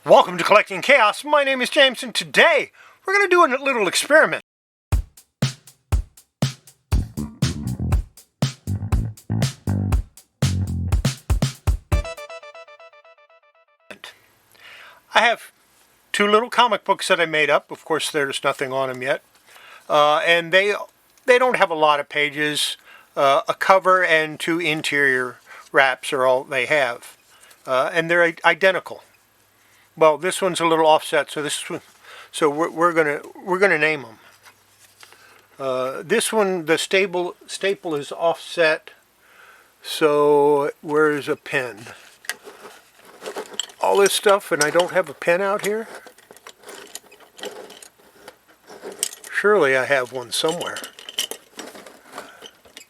Welcome to Collecting Chaos. My name is James, and today we're going to do a little experiment. I have two little comic books that I made up. Of course, there's nothing on them yet. And they don't have a lot of pages. A cover and two interior wraps are all they have. And they're identical. Well, this one's a little offset, so we're gonna name them. This one, the staple is offset. So where's a pen? All this stuff, and I don't have a pen out here. Surely I have one somewhere.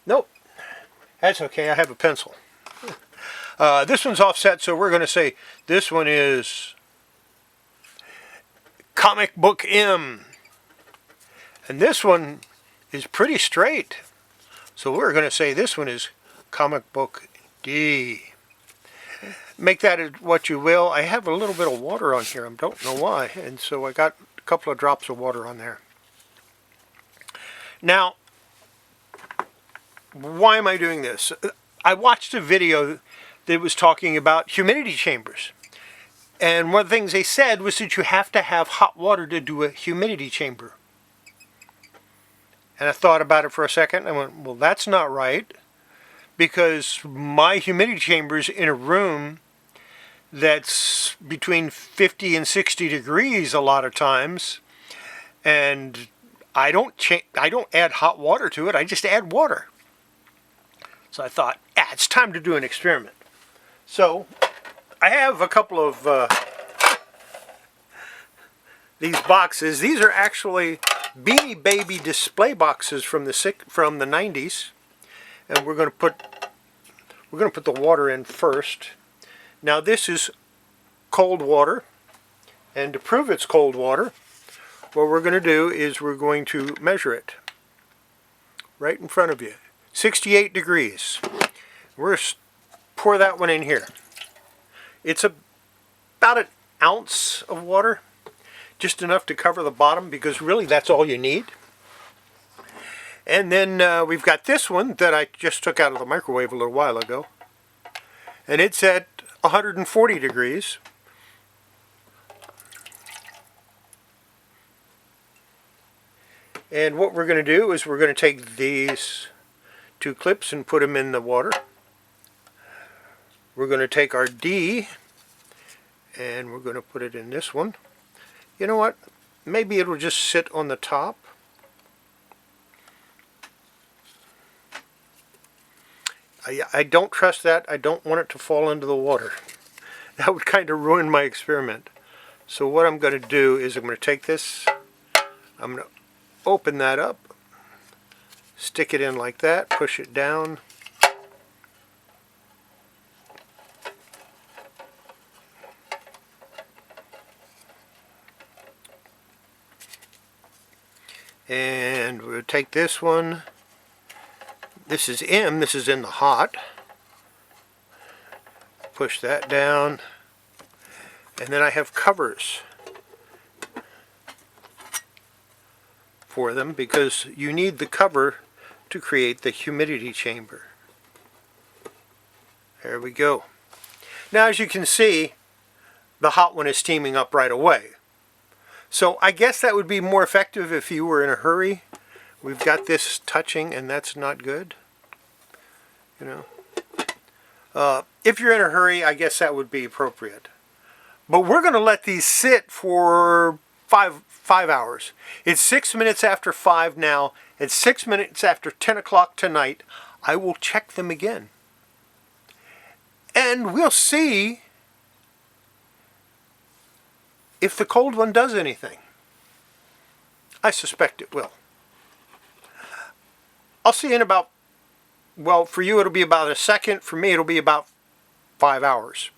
Nope. That's okay. I have a pencil. This one's offset, so we're going to say this one is Comic Book M. And this one is pretty straight. So we're going to say this one is Comic Book D. Make that what you will. I have a little bit of water on here. I don't know why. And so I got a couple of drops of water on there. Now, why am I doing this? I watched a video that was talking about humidity chambers. And one of the things they said was that you have to have hot water to do a humidity chamber. And I thought about it for a second. I went, well, that's not right. Because my humidity chamber is in a room that's between 50 and 60 degrees a lot of times. And I don't add hot water to it. I just add water. So I thought, it's time to do an experiment. So I have a couple of these boxes. These are actually Beanie Baby display boxes from the 90s, and we're going to put the water in first. Now this is cold water, and to prove it's cold water, what we're going to do is we're going to measure it right in front of you. 68 degrees. We're going to pour that one in here. It's about an ounce of water, just enough to cover the bottom, because really that's all you need. And then we've got this one that I just took out of the microwave a little while ago, and it's at 140 degrees. And what we're going to do is we're going to take these two clips and put them in the water. We're going to take our D and we're going to put it in this one. You know what? Maybe it'll just sit on the top. I don't trust that. I don't want it to fall into the water. That would kind of ruin my experiment. So what I'm going to do is I'm going to take this, I'm going to open that up, stick it in like that, push it down. And we'll take this one. This is M, this is in the hot. Push that down. And then I have covers for them, because you need the cover to create the humidity chamber. There we go. Now as you can see, the hot one is steaming up right away. So I guess that would be more effective if you were in a hurry. We've got this touching, and that's not good. You know, if you're in a hurry, I guess that would be appropriate. But we're going to let these sit for five hours. It's 6 minutes after 5 now. It's 6 minutes after 10 o'clock tonight. I will check them again, and we'll see if the cold one does anything. I suspect it will. I'll see in about, well, for you it'll be about a second. For me it'll be about 5 hours.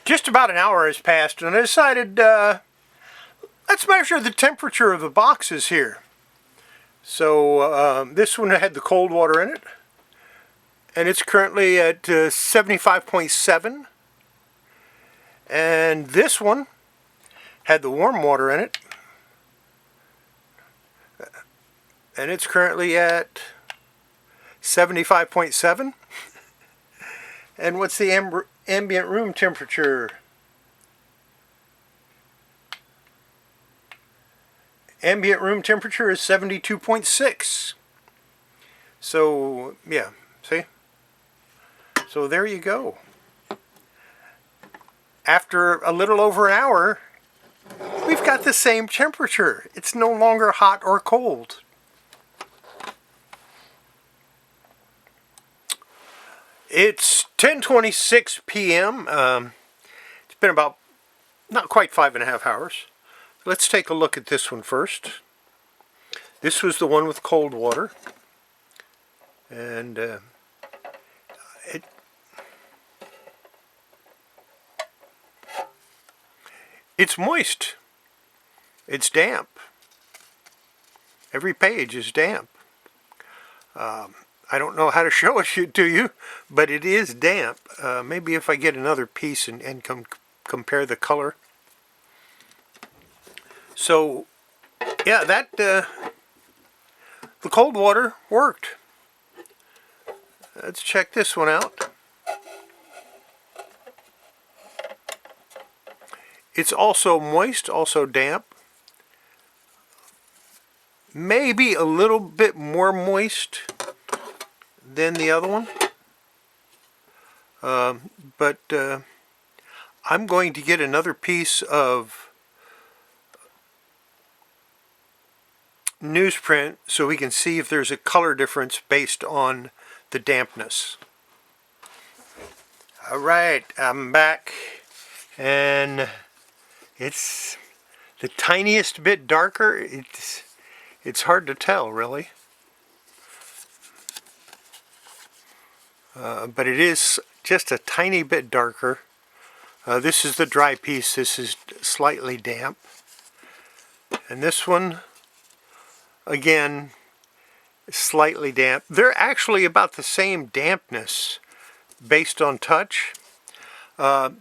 Just about an hour has passed, and I decided let's measure the temperature of the boxes here. So this one had the cold water in it, and it's currently at 75.7. And this one had the warm water in it, and it's currently at 75.7. And what's the ambient room temperature? Ambient room temperature is 72.6. So, yeah, see? So there you go. After a little over an hour, we've got the same temperature. It's no longer hot or cold. It's 10:26 p.m. It's been about not quite 5.5 hours. Let's take a look at this one first. This was the one with cold water. And it's moist. It's damp. Every page is damp. I don't know how to show it to you, but it is damp. Maybe if I get another piece and compare the color. So, yeah, the cold water worked. Let's check this one out. It's also moist, also damp. Maybe a little bit more moist than the other one. But I'm going to get another piece of newsprint so we can see if there's a color difference based on the dampness. Alright, I'm back, and it's the tiniest bit darker. It's hard to tell, really. But it is just a tiny bit darker. This is the dry piece. This is slightly damp. And this one, again, slightly damp. They're actually about the same dampness based on touch. But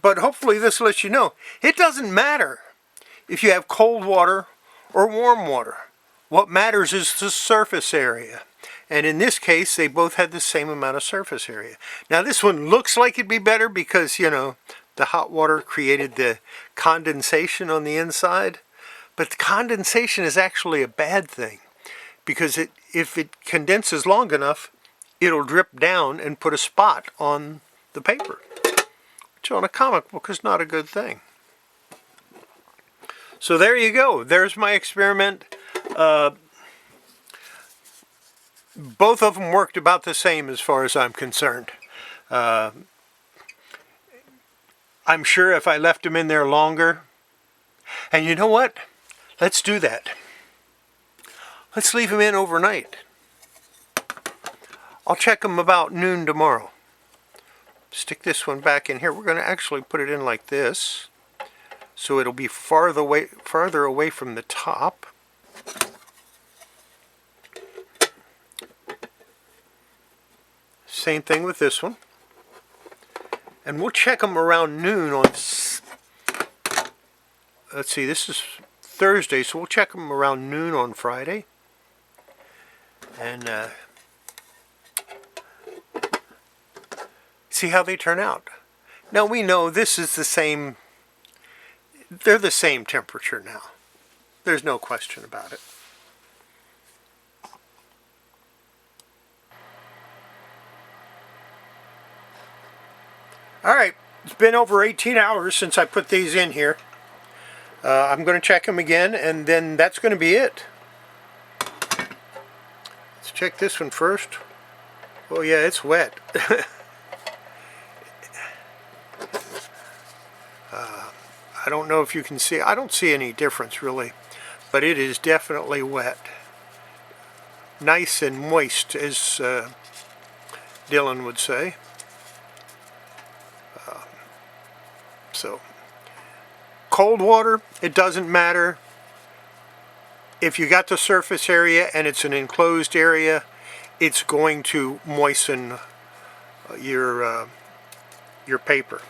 hopefully this lets you know it doesn't matter if you have cold water or warm water. What matters is the surface area. And in this case, they both had the same amount of surface area. Now this one looks like it'd be better because, you know, the hot water created the condensation on the inside. But the condensation is actually a bad thing, because if it condenses long enough, it'll drip down and put a spot on the paper, which on a comic book is not a good thing. So there you go. There's my experiment. Both of them worked about the same as far as I'm concerned. I'm sure if I left them in there longer, and you know what? Let's do that. Let's leave them in overnight. I'll check them about noon tomorrow. Stick this one back in here. We're going to actually put it in like this, so it'll be farther away from the top. Same thing with this one. And we'll check them around noon on, let's see, this is Thursday, so we'll check them around noon on Friday. And see how they turn out. Now we know this is the same, they're the same temperature now. There's no question about it. Alright, it's been over 18 hours since I put these in here. I'm going to check them again, and then that's going to be it. Let's check this one first. Oh yeah, it's wet. I don't know if you can see. I don't see any difference really, but it is definitely wet. Nice and moist, as Dylan would say. So, cold water, it doesn't matter. If you got the surface area and it's an enclosed area, it's going to moisten your paper.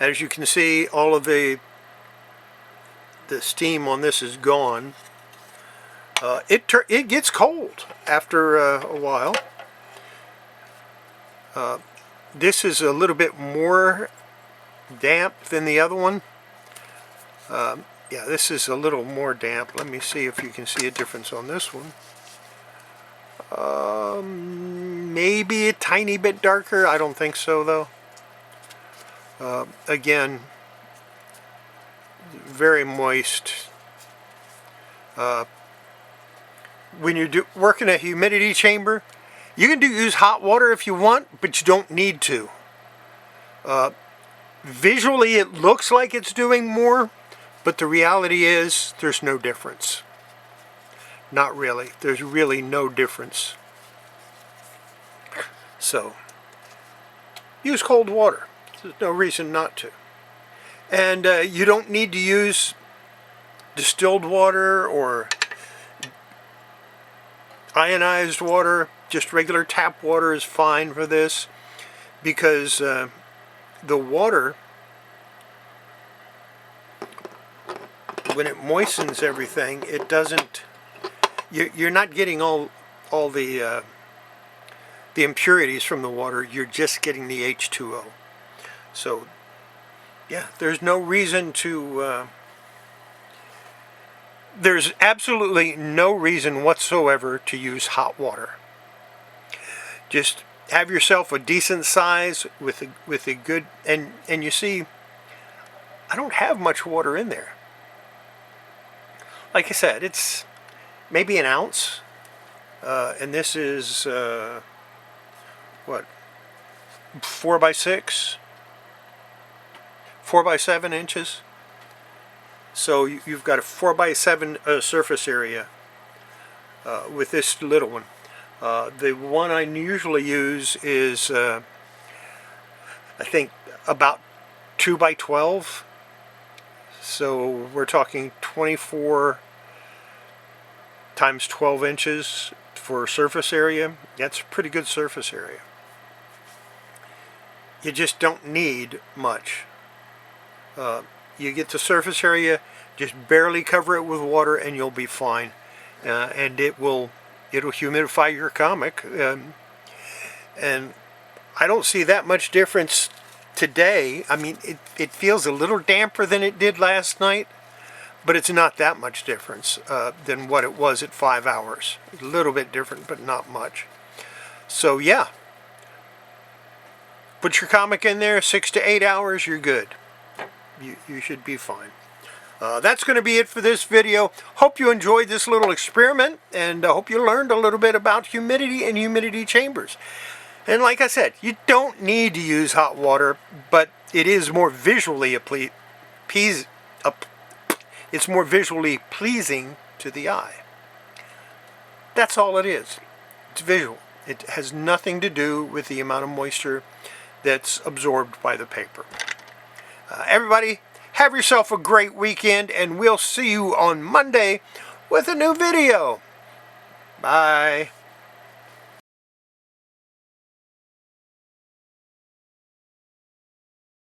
As you can see, all of the steam on this is gone. It gets cold after a while. This is a little bit more damp than the other one. Yeah, this is a little more damp. Let me see if you can see a difference on this one. Maybe a tiny bit darker. I don't think so, though. Again, very moist. When you're working a humidity chamber, you can use hot water if you want, but you don't need to. Visually, it looks like it's doing more, but the reality is there's no difference. Not really. There's really no difference. So, use cold water. There's no reason not to. And you don't need to use distilled water or ionized water. Just regular tap water is fine for this, because the water, when it moistens everything, it doesn't, you're not getting all the impurities from the water. You're just getting the H2O. So yeah, there's no reason to there's absolutely no reason whatsoever to use hot water. Just have yourself a decent size with a good, and you see, I don't have much water in there. Like I said, it's maybe an ounce, and this is what, 4 by 6, 4 by 7 inches. So you've got a 4 by 7 surface area with this little one. The one I usually use is I think about 2 by 12. So we're talking 24 times 12 inches for surface area. That's a pretty good surface area. You just don't need much. You get the surface area, just barely cover it with water, and you'll be fine. And it'll humidify your comic. And I don't see that much difference today. I mean, it feels a little damper than it did last night, but it's not that much difference than what it was at 5 hours. A little bit different, but not much. So yeah, put your comic in there, 6 to 8 hours, you're good. You should be fine. That's going to be it for this video. Hope you enjoyed this little experiment, and hope you learned a little bit about humidity and humidity chambers. And like I said, you don't need to use hot water, but it is more visually it's more visually pleasing to the eye. That's all it is. It's visual. It has nothing to do with the amount of moisture that's absorbed by the paper. Everybody, have yourself a great weekend, and we'll see you on Monday with a new video. Bye.